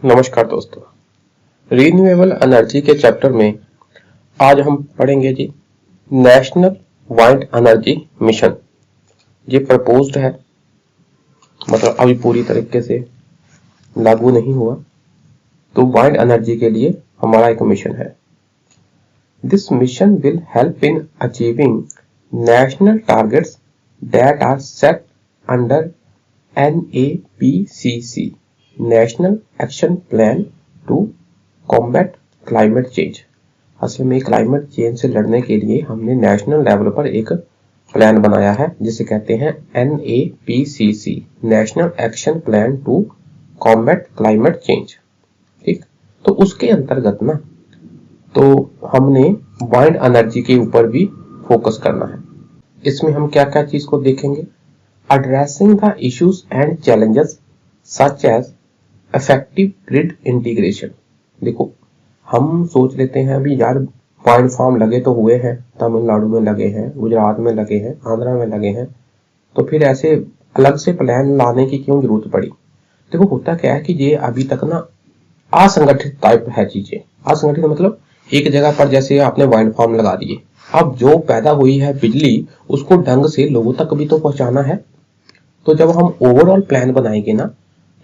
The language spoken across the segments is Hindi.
नमस्कार दोस्तों, रिन्यूएबल एनर्जी के चैप्टर में आज हम पढ़ेंगे जी नेशनल वाइंड एनर्जी मिशन। ये प्रपोज्ड है, मतलब अभी पूरी तरीके से लागू नहीं हुआ। तो वाइंड एनर्जी के लिए हमारा एक मिशन है। This mission will help in achieving national targets that are set under NAPCC national action plan to combat climate change. असल में क्लाइमेट चेंज से लड़ने के लिए हमने नेशनल लेवल पर एक प्लान बनाया है जिसे कहते हैं NAPCC national action plan to combat climate change. ठीक, तो उसके अंतर्गत ना तो हमने वाइंड एनर्जी के ऊपर भी फोकस करना है। इसमें हम क्या क्या चीज को देखेंगे? Addressing the issues and challenges such as effective grid integration. देखो, हम सोच लेते हैं अभी यार वाइंड फार्म लगे तो हुए हैं, तमिलनाडु में लगे हैं, गुजरात में लगे हैं, आंध्रा में लगे हैं, तो फिर ऐसे अलग से प्लान लाने की क्यों जरूरत पड़ी? देखो, होता क्या है कि ये अभी तक ना असंगठित टाइप है चीजें। असंगठित मतलब एक जगह पर जैसे आपने वाइंड फार्म लगा दिए, अब जो पैदा हुई है बिजली उसको ढंग से लोगों तक भी तो पहुंचाना है। तो जब हम ओवरऑल प्लान बनाएंगे ना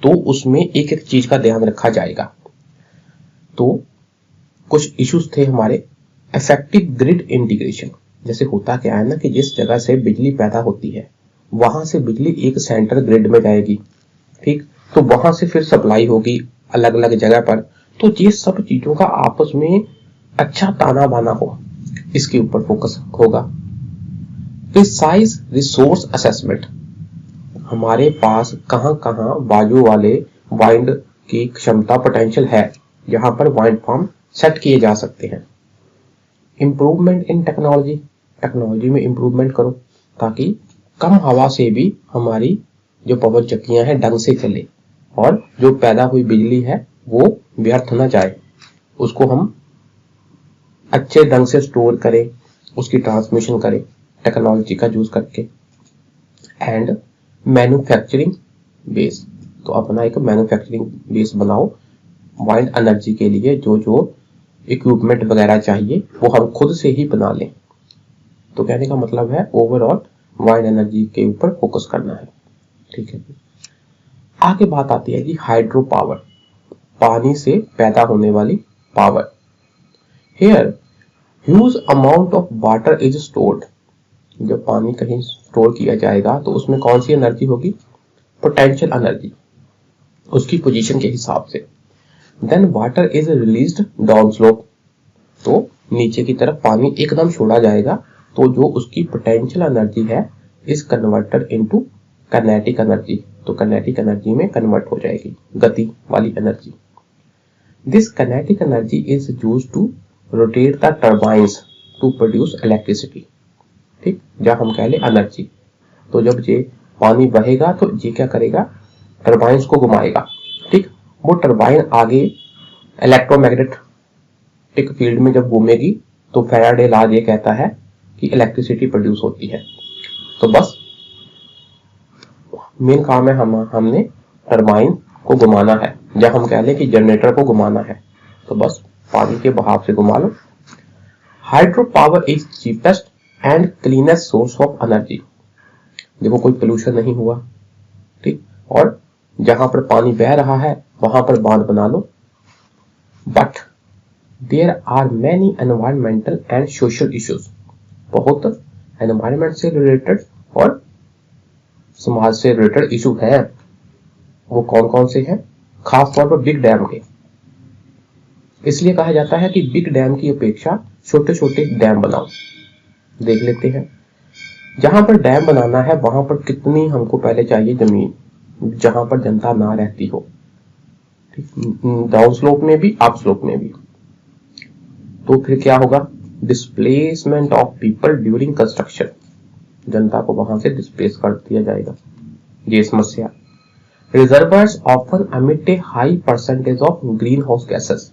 तो उसमें एक एक चीज का ध्यान रखा जाएगा। तो कुछ इश्यूज थे हमारे। इफेक्टिव ग्रिड इंटीग्रेशन, जैसे होता क्या है ना कि जिस जगह से बिजली पैदा होती है वहां से बिजली एक सेंटर ग्रिड में जाएगी। ठीक, तो वहां से फिर सप्लाई होगी अलग अलग जगह पर। तो ये सब चीजों का आपस में अच्छा ताना बाना हो, इसके ऊपर फोकस होगा। प्रिसाइज रिसोर्स असेसमेंट, हमारे पास कहां कहां बाजू वाले वाइंड की क्षमता पोटेंशियल है जहां पर वाइंड फार्म सेट किए जा सकते हैं। इंप्रूवमेंट इन टेक्नोलॉजी, टेक्नोलॉजी में इंप्रूवमेंट करो ताकि कम हवा से भी हमारी जो पवन चक्कियां हैं ढंग से चले और जो पैदा हुई बिजली है वो व्यर्थ न जाए, उसको हम अच्छे ढंग से स्टोर करें, उसकी ट्रांसमिशन करें टेक्नोलॉजी का यूज करके। एंड मैन्युफैक्चरिंग बेस, तो अपना एक मैन्युफैक्चरिंग बेस बनाओ वाइंड एनर्जी के लिए। जो जो इक्विपमेंट वगैरह चाहिए वो हम खुद से ही बना लें। तो कहने का मतलब है ओवरऑल वाइंड एनर्जी के ऊपर फोकस करना है। ठीक है, आगे बात आती है जी हाइड्रो पावर, पानी से पैदा होने वाली power. Here huge amount of water is stored, जब पानी कहीं स्टोर किया जाएगा तो उसमें कौन सी एनर्जी होगी? पोटेंशियल एनर्जी, उसकी पोजीशन के हिसाब से। Then water is released down slope, तो नीचे की तरफ पानी एकदम छोड़ा जाएगा तो जो उसकी पोटेंशियल एनर्जी है is converted into kinetic energy, तो काइनेटिक एनर्जी में कन्वर्ट हो जाएगी, गति वाली energy. This kinetic energy is used to rotate the turbines to produce electricity. ठीक, जब हम कह ले एनर्जी, तो जब ये पानी बहेगा तो ये क्या करेगा? टरबाइंस को घुमाएगा। ठीक, वो टरबाइन आगे इलेक्ट्रोमैग्नेटिक फील्ड में जब घूमेगी तो फैराडे लॉ ये कहता है कि इलेक्ट्रिसिटी प्रोड्यूस होती है। तो बस मेन काम है हमने टरबाइन को घुमाना है। जब हम कह ले कि जनरेटर को घुमाना है तो बस पानी के बहाव से घुमा लो। Hydro power is cheapest and cleanest source of energy, देखो कोई पोल्यूशन नहीं हुआ। ठीक, और जहां पर पानी बह रहा है वहां पर बांध बना लो। But there are many environmental and social issues, बहुत एनवायरमेंट से रिलेटेड और समाज से रिलेटेड इशू है। वो कौन कौन से हैं? खास तौर पर बिग डैम के। इसलिए कहा जाता है कि बिग डैम की अपेक्षा छोटे छोटे डैम बनाओ। देख लेते हैं, जहां पर डैम बनाना है वहां पर कितनी हमको पहले चाहिए जमीन जहां पर जनता ना रहती हो। डाउन स्लोप में भी, अप स्लोप में भी। तो फिर क्या होगा? Displacement of people during construction, जनता को वहां से डिस्प्लेस कर दिया जाएगा, ये समस्या। Reservoirs often emit A high percentage of green house gases,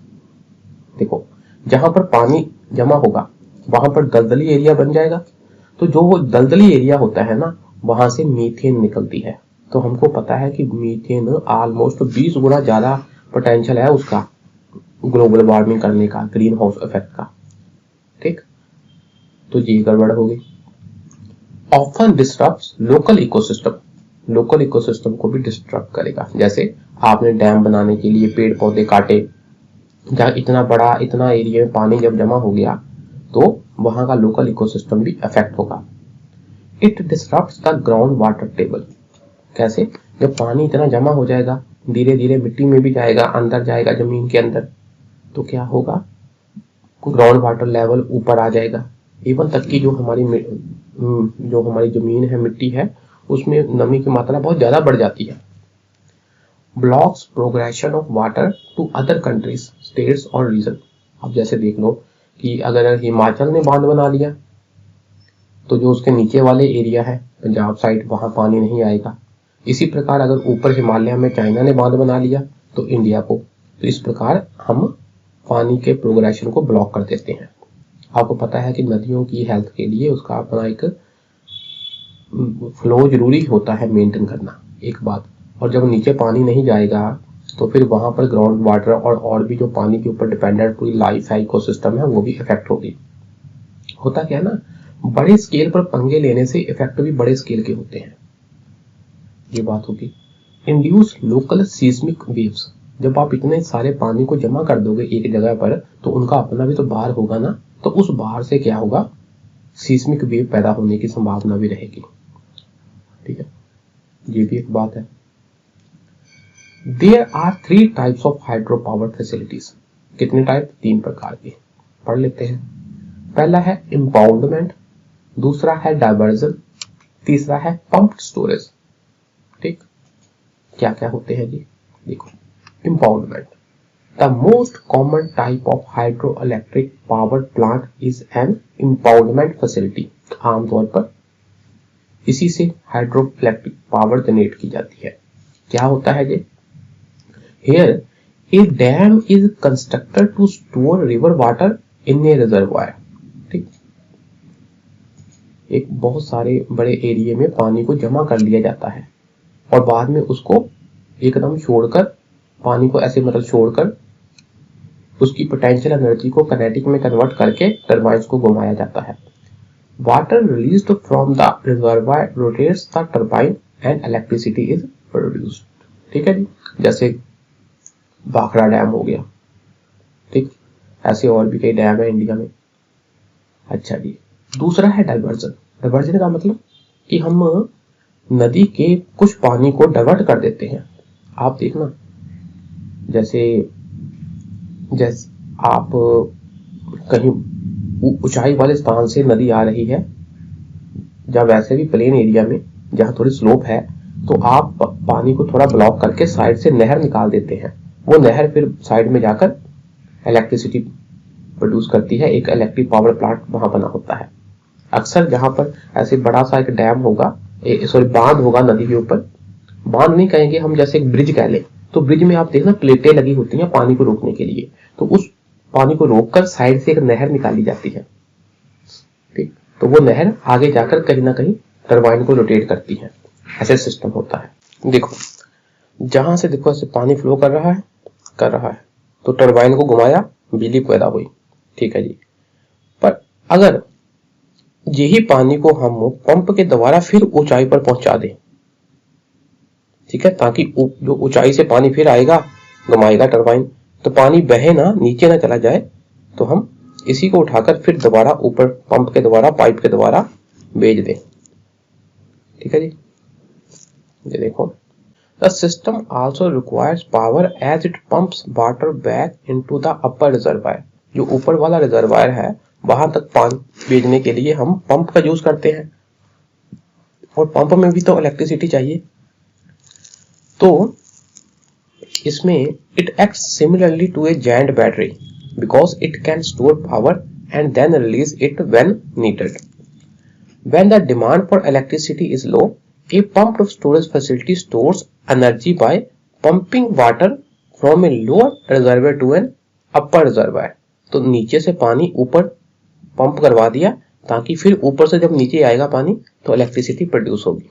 देखो जहां पर पानी जमा होगा वहां पर दलदली एरिया बन जाएगा, तो जो वो दलदली एरिया होता है ना वहां से मीथेन निकलती है। तो हमको पता है कि मीथेन ऑलमोस्ट 20 गुना ज्यादा पोटेंशियल है उसका ग्लोबल वार्मिंग करने का, ग्रीन हाउस इफेक्ट का। ठीक, तो ये गड़बड़ हो गई। Often disturbs local ecosystem, local ecosystem को भी डिस्टर्ब करेगा। जैसे आपने डैम बनाने के लिए पेड़ पौधे काटे, जहाँ इतना बड़ा इतना एरिया में पानी जब जमा हो गया तो वहां का लोकल इकोसिस्टम भी अफेक्ट होगा। It disturbs the ground water table, कैसे? जब पानी इतना जमा हो जाएगा, धीरे धीरे मिट्टी में भी जाएगा, अंदर जाएगा जमीन के अंदर, तो क्या होगा, ग्राउंड वाटर लेवल ऊपर आ जाएगा। इवन तक की जो हमारी जमीन है, मिट्टी है, उसमें नमी की मात्रा बहुत ज्यादा बढ़ जाती है। Blocks progression of water to other countries, states और रीजन। अब जैसे देख लो कि अगर हिमाचल ने बांध बना लिया तो जो उसके नीचे वाले एरिया है पंजाब साइड, वहां पानी नहीं आएगा। इसी प्रकार अगर ऊपर हिमालय में चाइना ने बांध बना लिया तो इंडिया को, तो इस प्रकार हम पानी के प्रोग्रेशन को ब्लॉक कर देते हैं। आपको पता है कि नदियों की हेल्थ के लिए उसका अपना एक फ्लो जरूरी होता है मेंटेन करना, एक बात। और जब नीचे पानी नहीं जाएगा तो फिर वहां पर ग्राउंड वाटर और भी जो पानी के ऊपर डिपेंडेंट पूरी लाइफ है, इकोसिस्टम है, वो भी इफेक्ट होगी। होता क्या है ना, बड़े स्केल पर पंगे लेने से इफेक्ट भी बड़े स्केल के होते हैं, ये बात होगी। इंड्यूस लोकल सीस्मिक वेव्स, जब आप इतने सारे पानी को जमा कर दोगे एक जगह पर तो उनका अपना भी तो बाहर होगा ना, तो उस बाहर से क्या होगा, सीस्मिक वेव पैदा होने की संभावना भी रहेगी। ठीक है, ये भी एक बात है। There are 3 types of hydro power facilities. कितने टाइप? 3 प्रकार के, पढ़ लेते हैं। पहला है इम्पाउंडमेंट, दूसरा है डाइवर्जन, तीसरा है पंप्ड स्टोरेज। ठीक, क्या क्या होते हैं जी, देखो। Impoundment, the most common type of hydro electric power plant is an impoundment facility. आमतौर पर इसी से हाइड्रो इलेक्ट्रिक पावर जनरेट की जाती है। क्या होता है जी, here a dam is constructed to store river water in a reservoir. ठीक, एक बहुत सारे बड़े एरिया में पानी को जमा कर लिया जाता है और बाद में उसको एकदम छोड़कर, पानी को ऐसे मतलब छोड़कर उसकी पोटेंशियल एनर्जी को काइनेटिक में कन्वर्ट करके टरबाइन्स को घुमाया जाता है। Water released from the reservoir rotates the turbine and electricity is produced. ठीक है जी, जैसे भाखड़ा डैम हो गया। ठीक, ऐसे और भी कई डैम है इंडिया में। अच्छा जी, दूसरा है डाइवर्जन। डाइवर्जन का मतलब कि हम नदी के कुछ पानी को डाइवर्ट कर देते हैं। आप देखना, जैसे आप कहीं ऊंचाई वाले स्थान से नदी आ रही है, जब वैसे भी प्लेन एरिया में जहां थोड़ी स्लोप है, तो आप पानी को थोड़ा ब्लॉक करके साइड से नहर निकाल देते हैं। वो नहर फिर साइड में जाकर इलेक्ट्रिसिटी प्रोड्यूस करती है, एक इलेक्ट्रिक पावर प्लांट वहां बना होता है। अक्सर जहां पर ऐसे बड़ा सा एक डैम होगा, बांध होगा नदी के ऊपर, बांध नहीं कहेंगे हम, जैसे एक ब्रिज कह लें, तो ब्रिज में आप देखना प्लेटें लगी होती हैं पानी को रोकने के लिए, तो उस पानी को रोककर साइड से एक नहर निकाली जाती है। ठीक, तो वो नहर आगे जाकर कहीं ना कहीं टरबाइन को रोटेट करती है। ऐसे सिस्टम होता है। देखो, जहां से देखो ऐसे पानी फ्लो कर रहा है तो टरबाइन को घुमाया, बिजली पैदा हुई। ठीक है जी, पर अगर यही पानी को हम पंप के द्वारा फिर ऊंचाई पर पहुंचा दें, ठीक है, ताकि जो ऊंचाई से पानी फिर आएगा, घुमाएगा टरबाइन, तो पानी बहे ना, नीचे ना चला जाए, तो हम इसी को उठाकर फिर दोबारा ऊपर पंप के द्वारा, पाइप के द्वारा भेज दें। ठीक है जी, ये देखो, the system also requires power as it pumps water back into the upper reservoir. जो ऊपर वाला रिजर्वायर है वहां तक पानी भेजने के लिए हम पंप का यूज करते हैं, और पंप में भी तो इलेक्ट्रिसिटी चाहिए। तो इसमें it acts similarly to a giant battery because it can store power and then release it when needed. When the demand for electricity is low, a pumped storage facility stores energy by pumping water from a lower reservoir to an upper reservoir. तो नीचे से पानी ऊपर पंप करवा दिया ताकि फिर ऊपर से जब नीचे आएगा पानी तो इलेक्ट्रिसिटी प्रोड्यूस होगी।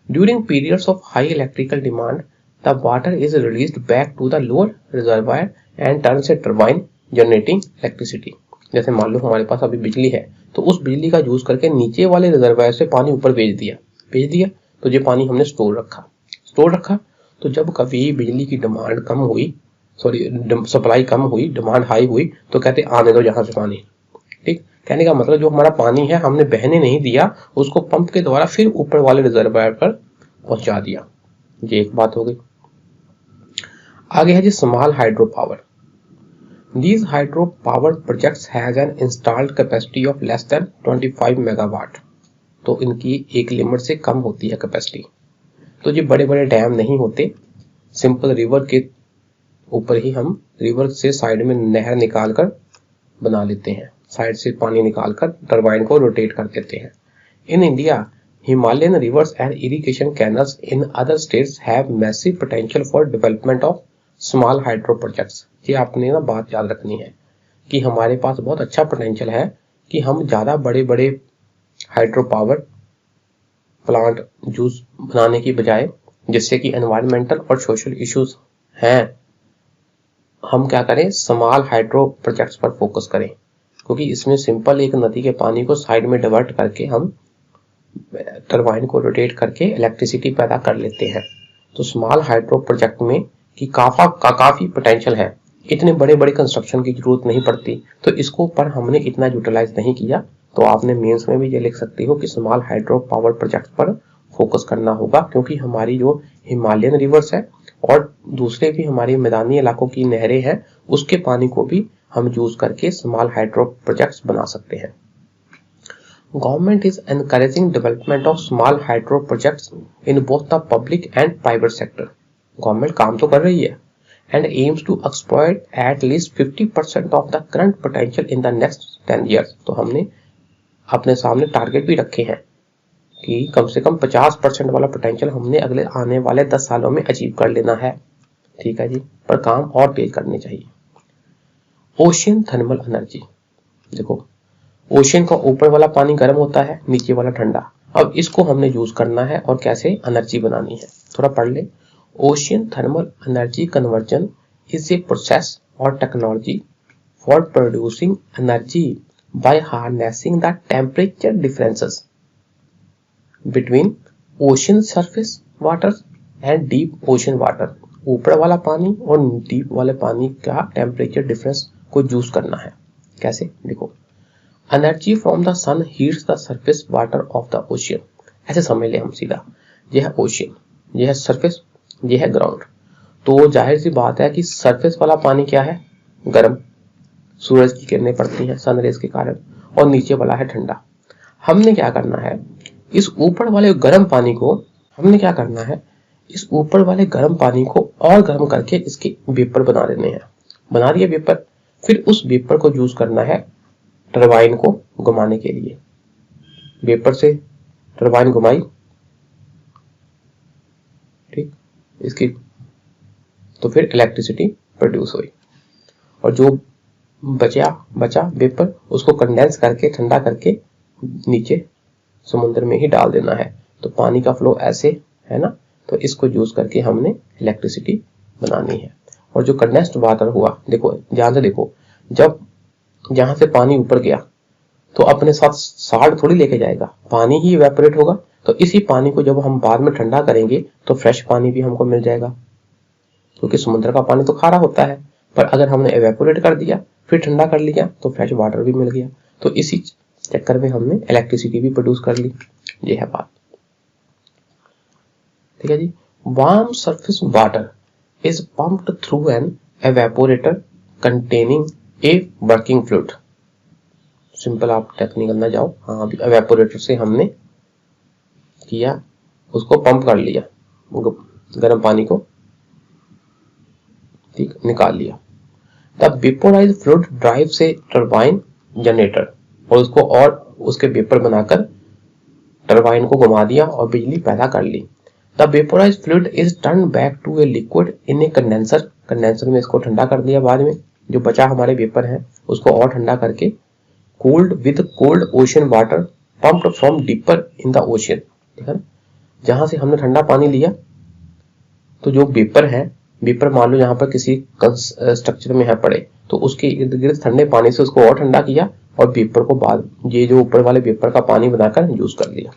During periods of high electrical demand, the water is released back to the lower reservoir and turns a turbine generating electricity. जैसे मान लो हमारे पास अभी बिजली है, तो उस बिजली का यूज करके नीचे वाले रिजर्वायर से पानी ऊपर भेज दिया तो ये पानी हमने स्टोर रखा। तो जब कभी बिजली की डिमांड कम हुई, सप्लाई कम हुई, डिमांड हाई हुई, तो कहते आने दो यहाँ से पानी। ठीक, कहने का मतलब जो हमारा पानी है हमने बहने नहीं दिया, उसको पंप के द्वारा फिर ऊपर वाले रिजर्वायर पर पहुंचा दिया। ये एक बात हो गई। आगे है जी small hydro power. These hydro power projects has an installed capacity of less than 25 megawatt. तो इनकी एक लिमिट से कम होती है कैपेसिटी। तो ये बड़े बड़े डैम नहीं होते, सिंपल रिवर के ऊपर ही हम रिवर से साइड में नहर निकालकर बना लेते हैं, साइड से पानी निकालकर टरबाइन को रोटेट कर देते हैं। In India Himalayan reverse and irrigation canals in other states have massive potential for development of small hydro projects. ये आपने ना बात याद रखनी है कि हमारे पास बहुत अच्छा पोटेंशियल है कि हम ज्यादा बड़े बड़े हाइड्रो पावर प्लांट यूज बनाने की बजाय, जिससे कि एनवायरमेंटल और सोशल इश्यूज हैं, हम क्या करें, स्मॉल हाइड्रो प्रोजेक्ट्स पर फोकस करें। क्योंकि इसमें सिंपल एक नदी के पानी को साइड में डाइवर्ट करके हम टरबाइन को रोटेट करके इलेक्ट्रिसिटी पैदा कर लेते हैं। तो स्मॉल हाइड्रो प्रोजेक्ट में कि काफी पोटेंशियल है, इतने बड़े बड़े कंस्ट्रक्शन की जरूरत नहीं पड़ती, तो इसको पर हमने इतना यूटिलाइज नहीं किया। तो आपने मेंस में भी ये लिख सकते हो कि स्मॉल हाइड्रो पावर प्रोजेक्ट पर फोकस करना होगा, क्योंकि हमारी जो हिमालयन रिवर्स है और दूसरे भी हमारे मैदानी इलाकों की नहरें हैं, उसके पानी को भी हम यूज करके स्मॉल हाइड्रो प्रोजेक्ट्स बना सकते हैं। Government is encouraging development of small hydro projects in both the public and private sector. Government काम तो कर रही है and aims to exploit at least 50% of the current potential in the next 10 years। तो हमने अपने सामने टारगेट भी रखे हैं कि कम से कम 50% वाला पोटेंशियल हमने अगले आने वाले 10 सालों में अचीव कर लेना है। ठीक है जी, पर काम और तेज करने चाहिए। Ocean thermal energy. देखो, ओशियन का ऊपर वाला पानी गर्म होता है, नीचे वाला ठंडा। अब इसको हमने यूज करना है और कैसे एनर्जी बनानी है, थोड़ा पढ़ ले। Ocean thermal energy conversion is a process or technology for producing energy by harnessing the temperature differences between ocean surface water and deep ocean water। ऊपर वाला पानी और डीप वाले पानी का टेम्परेचर डिफरेंस को यूज करना है। कैसे, देखो, energy from the sun heats the surface water of the ocean. ऐसे समझ ले हम सीधा, यह है ओशियन, यह है सरफेस, ये है ग्राउंड। तो जाहिर सी बात है कि सरफेस वाला पानी क्या है, गर्म, सूरज की किरणें पड़ती हैं सनरेज के कारण, और नीचे वाला है ठंडा। हमने क्या करना है, इस ऊपर वाले गर्म पानी को और गर्म करके इसके वेपर बना देने हैं। बना दिए वेपर, फिर उस वेपर को यूज करना है टरबाइन को घुमाने के लिए। वेपर से टरबाइन घुमाई, ठीक, इसकी तो फिर इलेक्ट्रिसिटी प्रोड्यूस हुई, और जो बचा वेपर उसको कंडेंस करके ठंडा करके नीचे समुद्र में ही डाल देना है। तो पानी का फ्लो ऐसे है ना, तो इसको यूज करके हमने इलेक्ट्रिसिटी बनानी है। और जो कंडेंस्ड वाटर हुआ, देखो ध्यान से देखो, जब जहां से पानी ऊपर गया तो अपने साथ साल्ट थोड़ी लेके जाएगा, पानी ही इवेपोरेट होगा। तो इसी पानी को जब हम बाद में ठंडा करेंगे तो फ्रेश पानी भी हमको मिल जाएगा, क्योंकि समुद्र का पानी तो खारा होता है, पर अगर हमने इवेपोरेट कर दिया फिर ठंडा कर लिया तो फ्रेश वाटर भी मिल गया। तो इसी चक्कर में हमने इलेक्ट्रिसिटी भी प्रोड्यूस कर ली। ये है बात, ठीक है जी। Warm surface water is pumped through an evaporator containing a working fluid. Simple, आप टेक्निकल ना जाओ। हाँ, अभी एवेपोरेटर से हमने किया, उसको पंप कर लिया, गर्म पानी को ठीक निकाल लिया। The vaporized fluid drives a turbine generator, और उसको और उसके वेपर बनाकर टरबाइन को घुमा दिया और बिजली पैदा कर ली। The vaporized fluid is turn back to a liquid in a condenser. Condenser में इसको ठंडा कर दिया, बाद में जो बचा हमारे वेपर है उसको और ठंडा करके cooled with cold ocean water pumped from deeper in the ocean। ठीक है ना, जहां से हमने ठंडा पानी लिया तो जो वेपर है, वेपर मान लो यहाँ पर किसी स्ट्रक्चर में है पड़े, तो उसके इर्द गिर्द ठंडे पानी से उसको और ठंडा किया और वेपर को बाद ये जो ऊपर वाले वेपर का पानी बनाकर यूज कर लिया।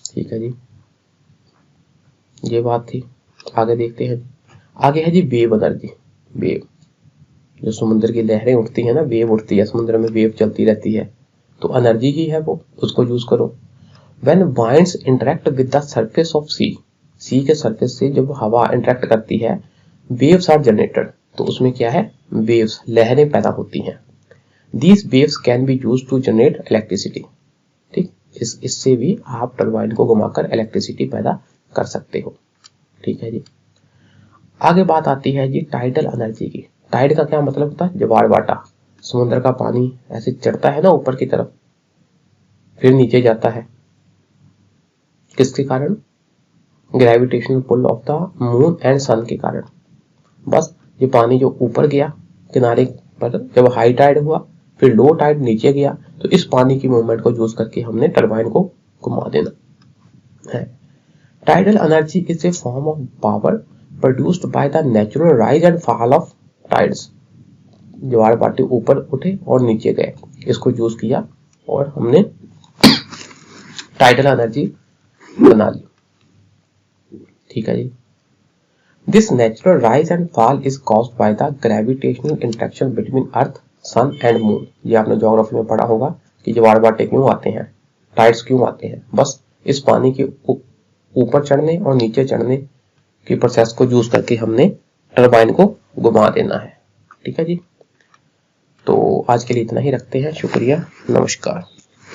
ठीक है जी, ये बात थी। आगे देखते हैं। आगे है जी वेव एनर्जी। वेव, जो समुद्र की लहरें उठती है ना, वेव उठती है समुद्र में, वेव चलती रहती है, तो एनर्जी ही है वो, उसको यूज करो। When winds interact with the surface of sea, सी के सरफेस से जब हवा इंटरेक्ट करती है, वेव्स आर जनरेटेड, तो उसमें क्या है, वेव्स, लहरें पैदा होती हैं। These waves can be used to generate electricity, ठीक, इससे भी आप टरबाइन को घुमाकर इलेक्ट्रिसिटी पैदा कर सकते हो। ठीक है जी। आगे बात आती है जी टाइडल एनर्जी की। टाइड का क्या मतलब होता है, ज्वार भाटा। समुद्र का पानी ऐसे चढ़ता है ना ऊपर की तरफ, फिर नीचे जाता है, किसके कारण, gravitational pull of the moon and sun के कारण। बस ये पानी जो ऊपर गया किनारे पर, जब हाई टाइड हुआ, फिर लो टाइड नीचे गया, तो इस पानी की मूवमेंट को यूज करके हमने टरबाइन को घुमा देना है। Tidal energy is a form of power produced by the natural rise and fall of tides. ज्वार भाटे ऊपर उठे और नीचे गए, इसको यूज किया और हमने टाइडल एनर्जी बना ली। ठीक है जी। This natural rise and fall is caused by the gravitational interaction between earth, sun and moon. ये आपने ज्योग्राफी में पढ़ा होगा कि ज्वार भाटे क्यों आते हैं, टाइड्स क्यों आते हैं, बस इस पानी के ऊपर चढ़ने और नीचे चढ़ने की प्रोसेस को यूज करके हमने टरबाइन को घुमा देना है। ठीक है जी। तो आज के लिए इतना ही रखते हैं। शुक्रिया, नमस्कार।